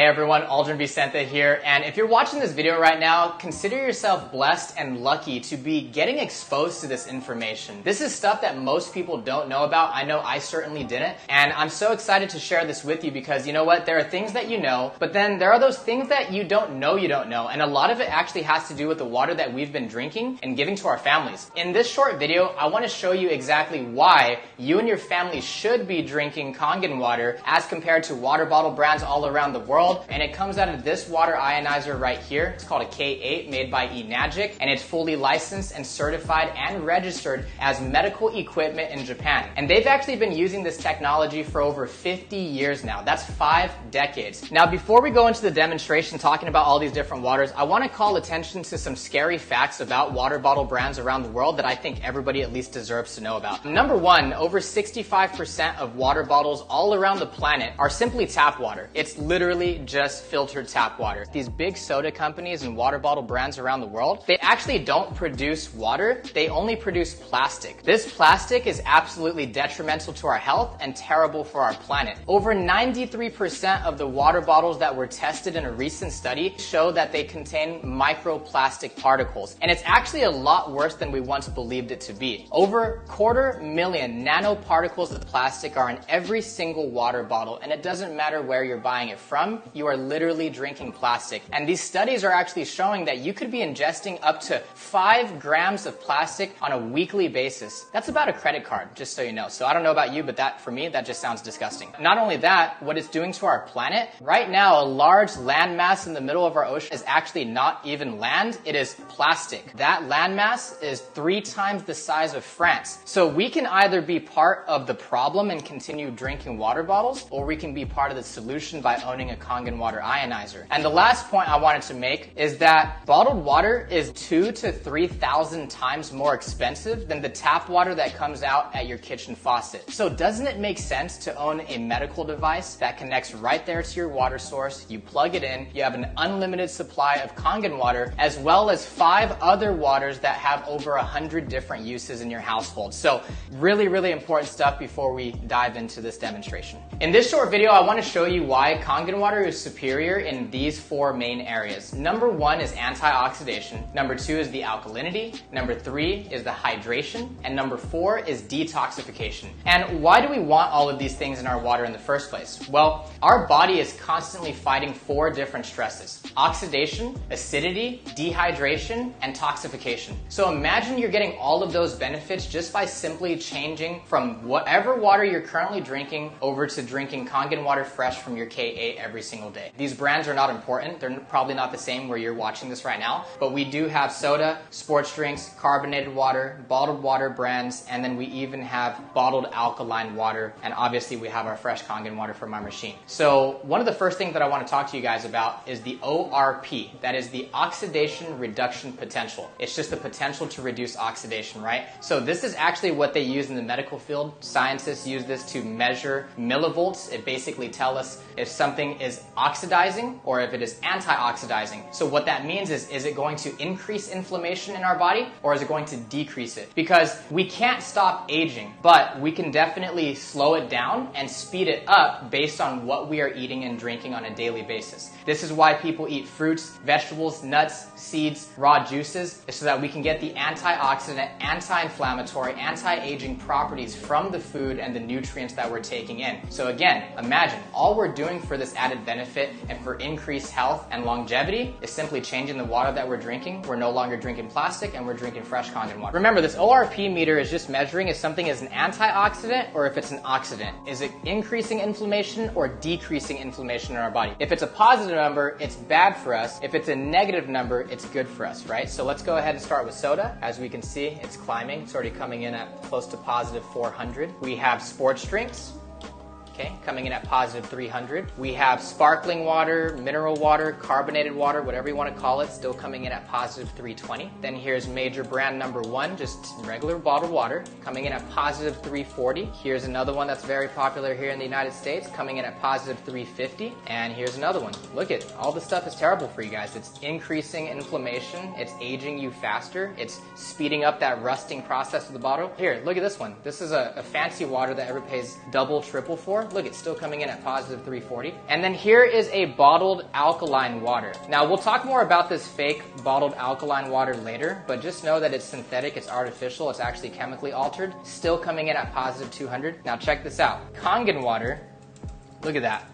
Hey everyone, Aldrin Vicente here, and if you're watching this video right now, consider yourself blessed and lucky to be getting exposed to this information. This is stuff that most people don't know about. I know I certainly didn't, and I'm so excited to share this with you because you know what? There are things that you know, but then there are those things that you don't know, and a lot of it actually has to do with the water that we've been drinking and giving to our families. In this short video, I want to show you exactly why you and your family should be drinking Kangen water as compared to water bottle brands all around the world. And it comes out of this water ionizer right here. It's called a K8 made by Enagic, and it's fully licensed and certified and registered as medical equipment in Japan. And they've actually been using this technology for over 50 years now. That's 5 decades. Now, before we go into the demonstration talking about all these different waters, I want to call attention to some scary facts about water bottle brands around the world that I think everybody at least deserves to know about. Number one, over 65% of water bottles all around the planet are simply tap water. It's literally just filtered tap water. These big soda companies and water bottle brands around the world, they actually don't produce water, they only produce plastic. This plastic is absolutely detrimental to our health and terrible for our planet. Over 93% of the water bottles that were tested in a recent study show that they contain microplastic particles. And it's actually a lot worse than we once believed it to be. Over 250,000 nanoparticles of plastic are in every single water bottle, and it doesn't matter where you're buying it from, you are literally drinking plastic. And these studies are actually showing that you could be ingesting up to 5 grams of plastic on a weekly basis. That's about a credit card, just so you know. So I don't know about you, but that, for me, that just sounds disgusting. Not only that, what it's doing to our planet, right now, a large landmass in the middle of our ocean is actually not even land, it is plastic. That landmass is 3 times the size of France. So we can either be part of the problem and continue drinking water bottles, or we can be part of the solution by owning a Kangen water ionizer. And the last point I wanted to make is that bottled water is 2,000 to 3,000 times more expensive than the tap water that comes out at your kitchen faucet. So doesn't it make sense to own a medical device that connects right there to your water source? You plug it in, you have an unlimited supply of Kangen water, as well as 5 other waters that have over 100 different uses in your household. So really, really important stuff before we dive into this demonstration. In this short video, I want to show you why Kangen water is superior in these 4 main areas. Number 1 is antioxidation. Number 2 is the alkalinity. Number 3 is the hydration. And number 4 is detoxification. And why do we want all of these things in our water in the first place? Well, our body is constantly fighting 4 different stresses: oxidation, acidity, dehydration, and toxification. So imagine you're getting all of those benefits just by simply changing from whatever water you're currently drinking over to drinking Kangen water fresh from your K8 every single day. These brands are not important. They're probably not the same where you're watching this right now, but we do have soda, sports drinks, carbonated water, bottled water brands, and then we even have bottled alkaline water, and obviously we have our fresh Kangen water from our machine. So one of the first things that I want to talk to you guys about is the ORP. That is the oxidation reduction potential. It's just the potential to reduce oxidation, right? So this is actually what they use in the medical field. Scientists use this to measure millivolts. It basically tells us if something is oxidizing or if it is antioxidizing. So what that means is it going to increase inflammation in our body or is it going to decrease it? Because we can't stop aging, but we can definitely slow it down and speed it up based on what we are eating and drinking on a daily basis. This is why people eat fruits, vegetables, nuts, seeds, raw juices, so that we can get the antioxidant, anti-inflammatory, anti-aging properties from the food and the nutrients that we're taking in. So again, imagine all we're doing for this added benefit and for increased health and longevity is simply changing the water that we're drinking. We're no longer drinking plastic and we're drinking fresh Kangen water. Remember, this ORP meter is just measuring if something is an antioxidant or if it's an oxidant. Is it increasing inflammation or decreasing inflammation in our body? If it's a positive number, it's bad for us. If it's a negative number, it's good for us, right? So let's go ahead and start with soda. As we can see, it's climbing. It's already coming in at close to positive 400. We have sports drinks. Okay, coming in at positive 300. We have sparkling water, mineral water, carbonated water, whatever you want to call it, still coming in at positive 320. Then here's major brand number 1, just regular bottled water, coming in at positive 340. Here's another one that's very popular here in the United States, coming in at positive 350. And here's another one. Look at all this stuff is terrible for you guys. It's increasing inflammation, it's aging you faster, it's speeding up that rusting process of the bottle. Here, look at this one. This is a fancy water that everybody pays double, triple for. Look, it's still coming in at positive 340. And then here is a bottled alkaline water. Now, we'll talk more about this fake bottled alkaline water later, but just know that it's synthetic, it's artificial, it's actually chemically altered, still coming in at positive 200. Now check this out. Kangen water, look at that.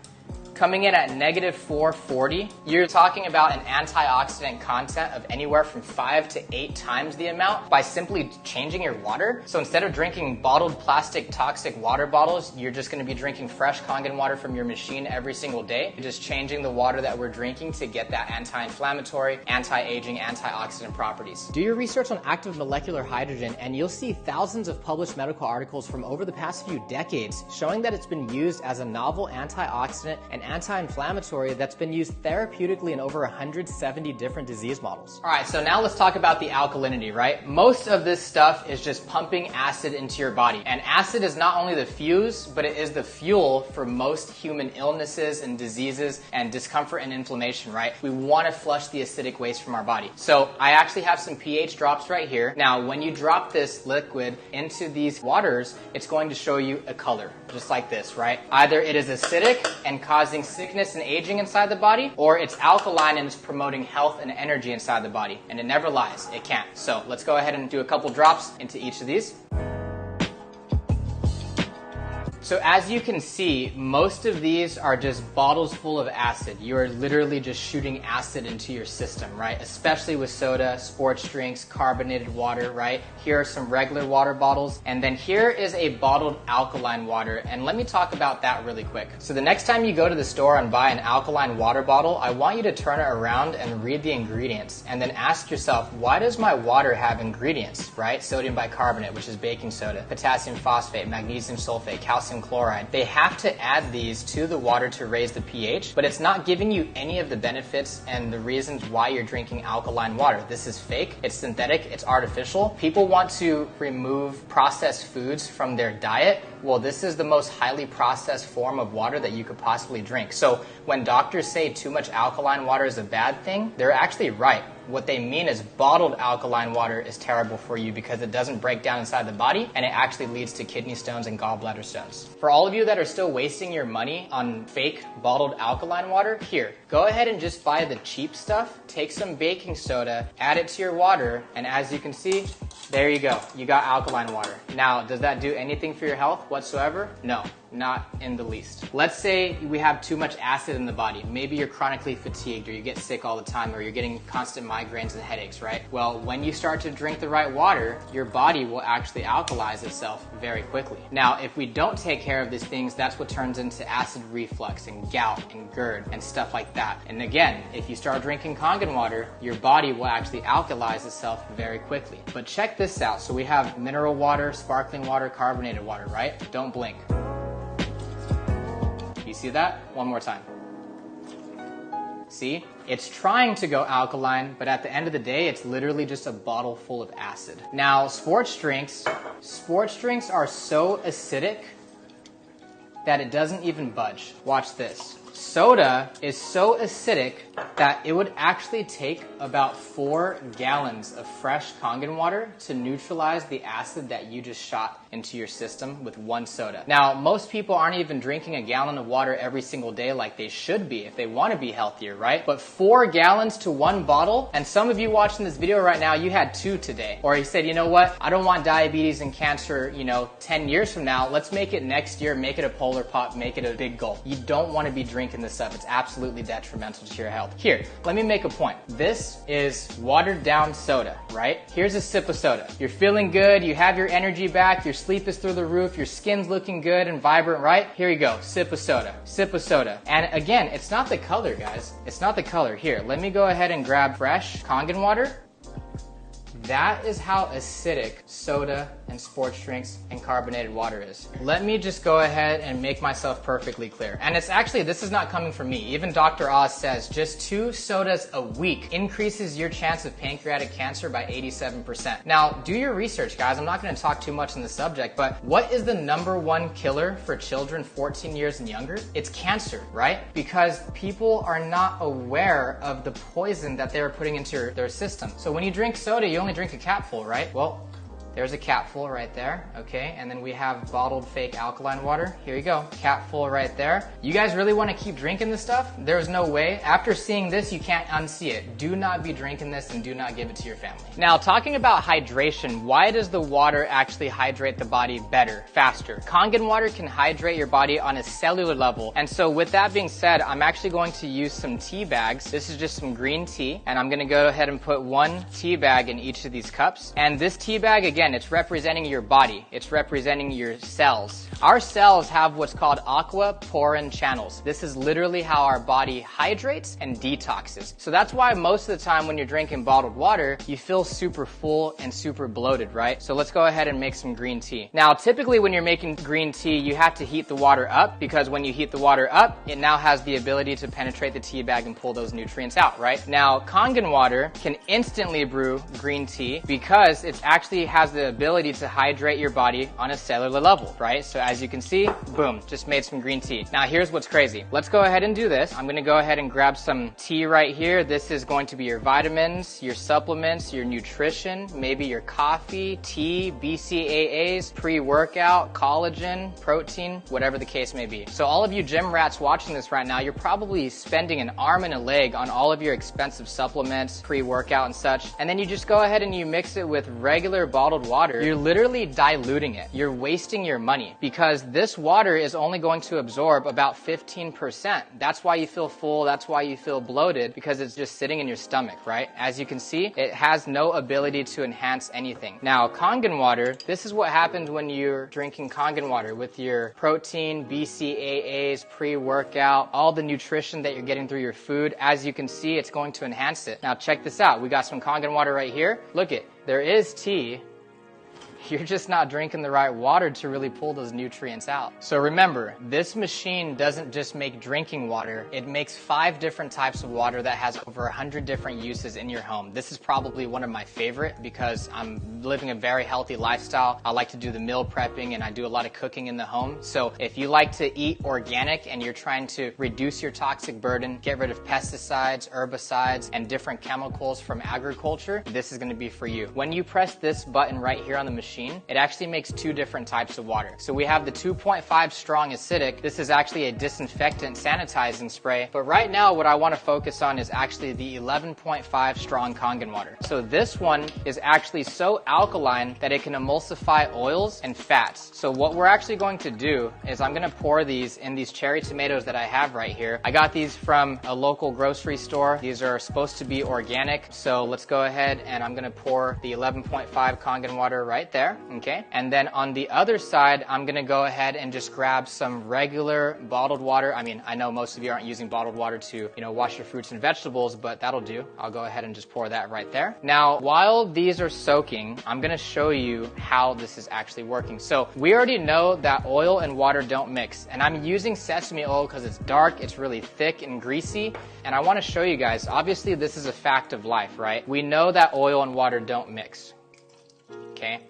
Coming in at negative 440, you're talking about an antioxidant content of anywhere from 5 to 8 times the amount by simply changing your water. So instead of drinking bottled plastic toxic water bottles, you're just going to be drinking fresh Kangen water from your machine every single day. You're just changing the water that we're drinking to get that anti-inflammatory, anti-aging, antioxidant properties. Do your research on active molecular hydrogen and you'll see thousands of published medical articles from over the past few decades showing that it's been used as a novel antioxidant and anti-inflammatory that's been used therapeutically in over 170 different disease models. All right, so now let's talk about the alkalinity, right? Most of this stuff is just pumping acid into your body. And acid is not only the fuse, but it is the fuel for most human illnesses and diseases and discomfort and inflammation, right? We want to flush the acidic waste from our body. So I actually have some pH drops right here. Now, when you drop this liquid into these waters, it's going to show you a color, just like this, right? Either it is acidic and causing sickness and aging inside the body, or it's alkaline and it's promoting health and energy inside the body. And it never lies. It can't. So let's go ahead and do a couple drops into each of these. So as you can see, most of these are just bottles full of acid. You are literally just shooting acid into your system, right? Especially with soda, sports drinks, carbonated water, right? Here are some regular water bottles. And then here is a bottled alkaline water. And let me talk about that really quick. So the next time you go to the store and buy an alkaline water bottle, I want you to turn it around and read the ingredients. And then ask yourself, why does my water have ingredients, right? Sodium bicarbonate, which is baking soda, potassium phosphate, magnesium sulfate, calcium chloride. They have to add these to the water to raise the pH, but it's not giving you any of the benefits and the reasons why you're drinking alkaline water. This is fake, it's synthetic, it's artificial. People want to remove processed foods from their diet. Well, this is the most highly processed form of water that you could possibly drink. So when doctors say too much alkaline water is a bad thing, they're actually right. What they mean is bottled alkaline water is terrible for you because it doesn't break down inside the body and it actually leads to kidney stones and gallbladder stones. For all of you that are still wasting your money on fake bottled alkaline water, here, go ahead and just buy the cheap stuff, take some baking soda, add it to your water, and as you can see, there you go. You got alkaline water. Now, does that do anything for your health whatsoever? No. Not in the least. Let's say we have too much acid in the body. Maybe you're chronically fatigued or you get sick all the time or you're getting constant migraines and headaches, right? Well, when you start to drink the right water, your body will actually alkalize itself very quickly. Now, if we don't take care of these things, that's what turns into acid reflux and gout and GERD and stuff like that. And again, if you start drinking Kangen water, your body will actually alkalize itself very quickly. But check this out. So we have mineral water, sparkling water, carbonated water, right? Don't blink. You see that? One more time. See? It's trying to go alkaline, but at the end of the day, it's literally just a bottle full of acid. Now, sports drinks are so acidic that it doesn't even budge. Watch this. Soda is so acidic that it would actually take about 4 gallons of fresh Kangen water to neutralize the acid that you just shot into your system with one soda. Now, most people aren't even drinking a gallon of water every single day like they should be if they want to be healthier, right? But 4 gallons to 1 bottle, and some of you watching this video right now, you had 2 today. Or you said, you know what, I don't want diabetes and cancer, 10 years from now. Let's make it next year, make it a polar pop, make it a big goal. You don't want to be drinking this stuff. It's absolutely detrimental to your health. Here, let me make a point. This is watered down soda, right? Here's a sip of soda. You're feeling good, you have your energy back, your sleep is through the roof, your skin's looking good and vibrant, right? Here you go, sip of soda, sip of soda. And again, it's not the color, guys. It's not the color. Here, let me go ahead and grab fresh Kangen water. That is how acidic soda and sports drinks and carbonated water is. Let me just go ahead and make myself perfectly clear. And it's actually, this is not coming from me. Even Dr. Oz says just 2 sodas a week increases your chance of pancreatic cancer by 87%. Now, do your research, guys. I'm not going to talk too much on the subject, but what is the #1 killer for children 14 years and younger? It's cancer, right? Because people are not aware of the poison that they're putting into their system. So when you drink soda, you only drink a capful, right? Well, There's a capful right there, okay? And then we have bottled fake alkaline water. Here you go, capful right there. You guys really want to keep drinking this stuff? There's no way. After seeing this, you can't unsee it. Do not be drinking this and do not give it to your family. Now, talking about hydration, why does the water actually hydrate the body better, faster? Kangen water can hydrate your body on a cellular level. And so with that being said, I'm actually going to use some tea bags. This is just some green tea, and I'm gonna go ahead and put one tea bag in each of these cups. And this tea bag, again, it's representing your body. It's representing your cells. Our cells have what's called aquaporin channels. This is literally how our body hydrates and detoxes. So that's why most of the time when you're drinking bottled water, you feel super full and super bloated, right? So let's go ahead and make some green tea. Now, typically when you're making green tea, you have to heat the water up, because when you heat the water up, it now has the ability to penetrate the tea bag and pull those nutrients out, right? Now, Kangen water can instantly brew green tea because it actually has the ability to hydrate your body on a cellular level, right? So as you can see, boom, just made some green tea. Now here's what's crazy. Let's go ahead and do this. I'm gonna go ahead and grab some tea right here. This is going to be your vitamins, your supplements, your nutrition, maybe your coffee, tea, BCAAs, pre-workout, collagen, protein, whatever the case may be. So all of you gym rats watching this right now, you're probably spending an arm and a leg on all of your expensive supplements, pre-workout and such, and then you just go ahead and you mix it with regular bottled water. You're literally diluting it. You're wasting your money, because this water is only going to absorb about 15%. That's why you feel full, that's why you feel bloated, because it's just sitting in your stomach, right? As you can see, it has no ability to enhance anything. Now, Kangen water, this is what happens when you're drinking Kangen water with your protein, BCAAs, pre-workout, all the nutrition that you're getting through your food. As you can see, it's going to enhance it. Now check this out. We got some Kangen water right here. Look it, there is tea. You're just not drinking the right water to really pull those nutrients out. So remember, this machine doesn't just make drinking water, it makes 5 different types of water that has over 100 different uses in your home. This is probably one of my favorite because I'm living a very healthy lifestyle. I like to do the meal prepping and I do a lot of cooking in the home. So if you like to eat organic and you're trying to reduce your toxic burden, get rid of pesticides, herbicides, and different chemicals from agriculture, this is gonna be for you. When you press this button right here on the machine, it actually makes 2 different types of water. So we have the 2.5 strong acidic. This is actually a disinfectant sanitizing spray. But right now what I want to focus on is actually the 11.5 strong Kangen water. So this one is actually so alkaline that it can emulsify oils and fats. So what we're actually going to do is I'm going to pour these in these cherry tomatoes that I have right here. I got these from a local grocery store. These are supposed to be organic. So let's go ahead and I'm going to pour the 11.5 Kangen water right there. Okay, and then on the other side, I'm gonna go ahead and just grab some regular bottled water. I mean, I know most of you aren't using bottled water to, wash your fruits and vegetables, but that'll do. I'll go ahead and just pour that right there. Now, while these are soaking, I'm gonna show you how this is actually working. So we already know that oil and water don't mix, and I'm using sesame oil because it's dark, it's really thick and greasy, and I wanna show you guys, obviously this is a fact of life, right? We know that oil and water don't mix, okay?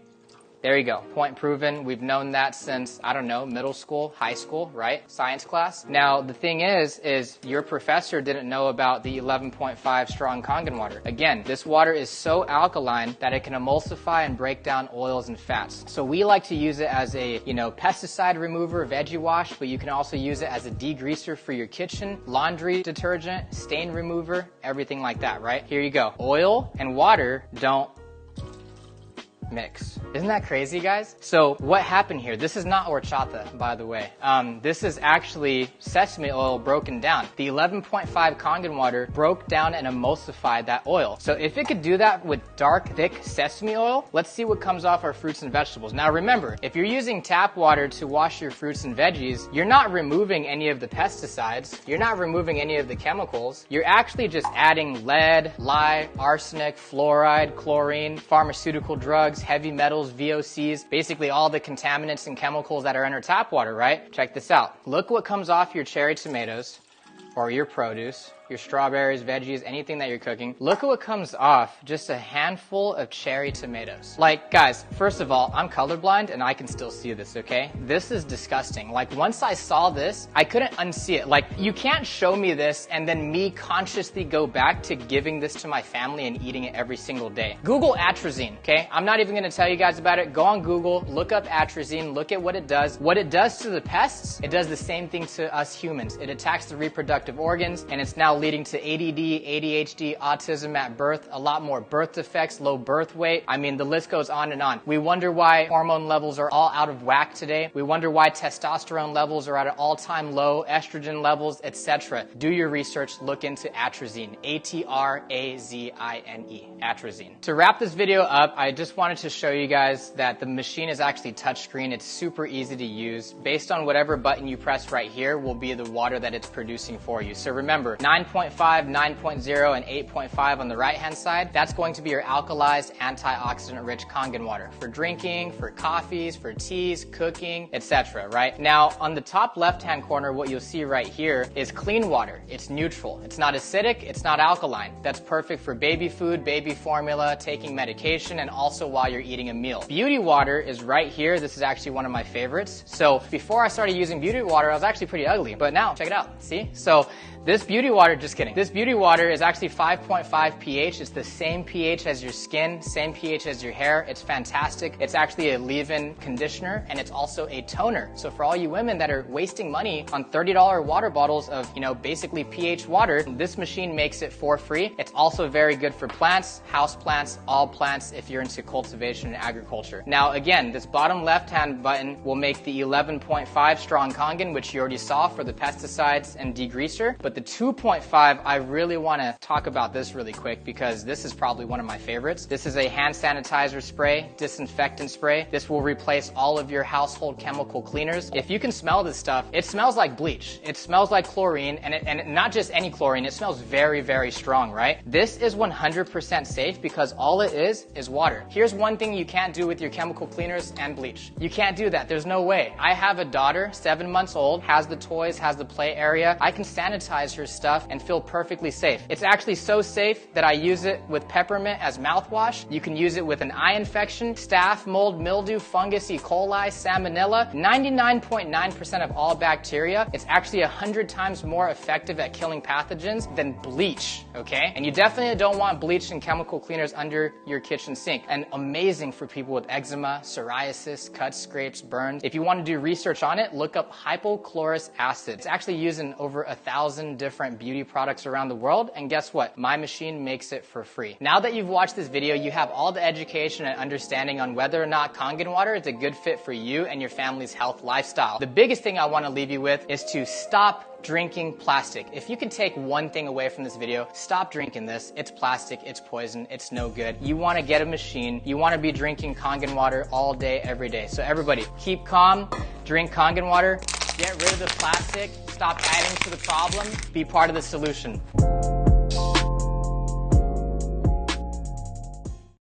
There you go. Point proven. We've known that since, I don't know, middle school, high school, right? Science class. Now, the thing is your professor didn't know about the 11.5 strong Kangen water. Again, this water is so alkaline that it can emulsify and break down oils and fats. So we like to use it as a, pesticide remover, veggie wash, but you can also use it as a degreaser for your kitchen, laundry detergent, stain remover, everything like that, right? Here you go. Oil and water don't mix. Isn't that crazy, guys? So what happened here? This is not horchata, by the way. This is actually sesame oil broken down. The 11.5 Kangen water broke down and emulsified that oil. So if it could do that with dark, thick sesame oil, let's see what comes off our fruits and vegetables. Now remember, if you're using tap water to wash your fruits and veggies, you're not removing any of the pesticides. You're not removing any of the chemicals. You're actually just adding lead, lye, arsenic, fluoride, chlorine, pharmaceutical drugs, heavy metals, VOCs, basically all the contaminants and chemicals that are in our tap water, right? Check this out. Look what comes off your cherry tomatoes or your produce your strawberries, veggies, anything that you're cooking. Look at what comes off, just a handful of cherry tomatoes. Like, guys, first of all, I'm colorblind and I can still see this, okay? This is disgusting. Like, once I saw this, I couldn't unsee it. Like, you can't show me this and then me consciously go back to giving this to my family and eating it every single day. Google atrazine, okay? I'm not even gonna tell you guys about it. Go on Google, look up atrazine, look at what it does. What it does to the pests, it does the same thing to us humans. It attacks the reproductive organs, and it's now leading to ADD, ADHD, autism at birth, a lot more birth defects, low birth weight. I mean, the list goes on and on. We wonder why hormone levels are all out of whack today. We wonder why testosterone levels are at an all-time low, estrogen levels, etc. Do your research, look into atrazine, A-T-R-A-Z-I-N-E, atrazine. To wrap this video up, I just wanted to show you guys that the machine is actually touchscreen. It's super easy to use. Based on whatever button you press right here will be the water that it's producing for you. So remember, 9.5, 9.0, and 8.5 on the right-hand side, that's going to be your alkalized, antioxidant-rich Kangen water for drinking, for coffees, for teas, cooking, etc., right? Now, on the top left-hand corner, what you'll see right here is clean water. It's neutral. It's not acidic. It's not alkaline. That's perfect for baby food, baby formula, taking medication, and also while you're eating a meal. Beauty water is right here. This is actually one of my favorites. So before I started using beauty water, I was actually pretty ugly, but now check it out. See? So this beauty water, just kidding. This beauty water is actually 5.5 pH. It's the same pH as your skin, same pH as your hair. It's fantastic. It's actually a leave-in conditioner, and it's also a toner. So for all you women that are wasting money on $30 water bottles of, basically pH water, this machine makes it for free. It's also very good for plants, house plants, all plants if you're into cultivation and agriculture. Now again, this bottom left-hand button will make the 11.5 strong Kangen, which you already saw for the pesticides and degreaser. But the 2.5, I really want to talk about this really quick because this is probably one of my favorites. This is a hand sanitizer spray, disinfectant spray. This will replace all of your household chemical cleaners. If you can smell this stuff, it smells like bleach. It smells like chlorine, and not just any chlorine. It smells very, very strong, right? This is 100% safe because all it is water. Here's one thing you can't do with your chemical cleaners and bleach. You can't do that. There's no way. I have a daughter, 7 months old, has the toys, has the play area. I can sanitize her stuff and feel perfectly safe. It's actually so safe that I use it with peppermint as mouthwash. You can use it with an eye infection, staph, mold, mildew, fungus, E. coli, salmonella, 99.9% of all bacteria. It's actually 100 times more effective at killing pathogens than bleach, okay? And you definitely don't want bleach and chemical cleaners under your kitchen sink. And amazing for people with eczema, psoriasis, cuts, scrapes, burns. If you want to do research on it, look up hypochlorous acid. It's actually used in over 1,000 different beauty products around the world, and guess what? My machine makes it for free. Now that you've watched this video, you have all the education and understanding on whether or not Kangen water is a good fit for you and your family's health lifestyle. The biggest thing I want to leave you with is to stop drinking plastic. If you can take one thing away from this video, stop drinking this. It's plastic, it's poison, it's no good. You want to get a machine. You want to be drinking Kangen water all day, every day. So everybody, keep calm, drink Kangen water, get rid of the plastic, stop adding to the problem, be part of the solution.